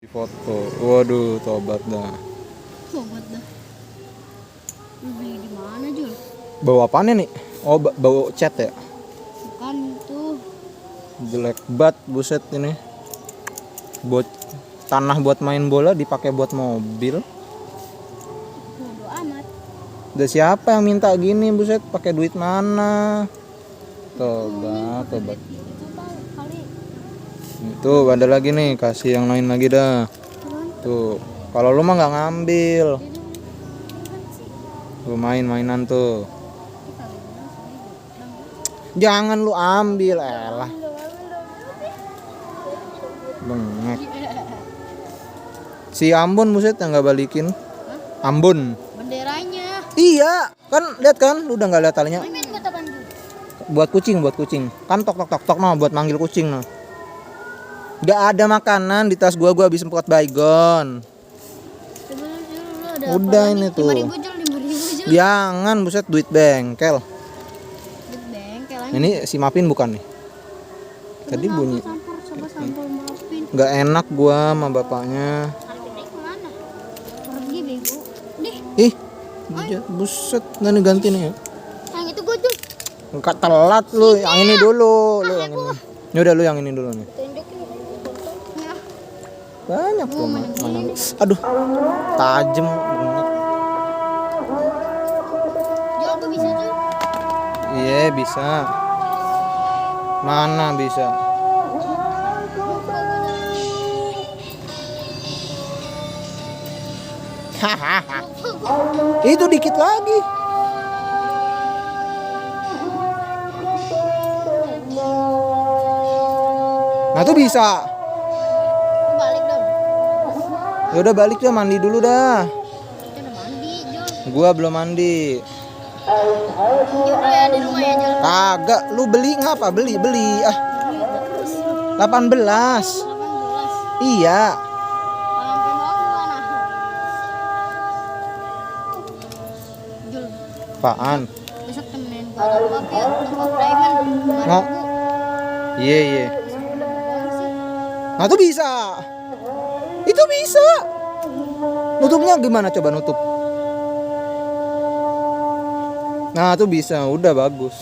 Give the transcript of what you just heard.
Foto. Waduh, tobat dah. Sobat dah. Lu beli di mana, Jul? Bawa apaan nih? Oh, bawa cat ya? Bukan tuh. Jelek banget buset ini. Buat tanah buat main bola dipakai buat mobil. Bodo amat. Udah siapa yang minta gini buset? Pakai duit mana? Tobat. Itu kali. Tuh ada lagi nih, kasih yang lain lagi dah. Tuh, kalau lu mah nggak ngambil. Tuh mainan tuh. Jangan lu ambil, elah. Bengek. Si Ambon buset yang nggak balikin. Ambon. Benderanya. Iya, kan lihat kan, lu udah nggak lihat talinya. Main buat apaan, Jul? Buat kucing. Kan tok no buat manggil kucing no. Gak ada makanan di tas gua habis semprot baygon. Udah ini tuh. 5.000, Jul, 5.000, Jul. Jangan buset, duit bengkel. Duit bengkel aja. Ini si Mapin bukan nih? Tadi bunyi. Sampur Mapin. Gak enak gua sama bapaknya. Gede kemana? Pergi bego. Dih, Ih, buset, nanti ganti nih ya. yang itu gua, Jul. Enggak telat lu, yang ini dulu, lu yang ini. Ya udah lu yang ini dulu nih. Tunjukin ya. Banyak tuh mana. Aduh, tajem banget. Jul, gua bisa, Jul. Iya bisa. Mana bisa? Hahaha. Itu dikit lagi. Nah tuh bisa. Balik dong. Ya udah balik dah, mandi dulu dah. Kita udah mandi, Jul. Gua belum mandi. Jul ya di rumah ya, Jul. Kagak, lu beli ngapa? Beli. Ah, 18. 18. Iya. Kalau sampai mau gimana? Jul, Apaan? besok temenin gua top up yuk, top up diamond. Mau? Iya. Nah tuh bisa. Itu bisa. Nutupnya gimana, coba nutup. Nah tuh bisa, udah bagus.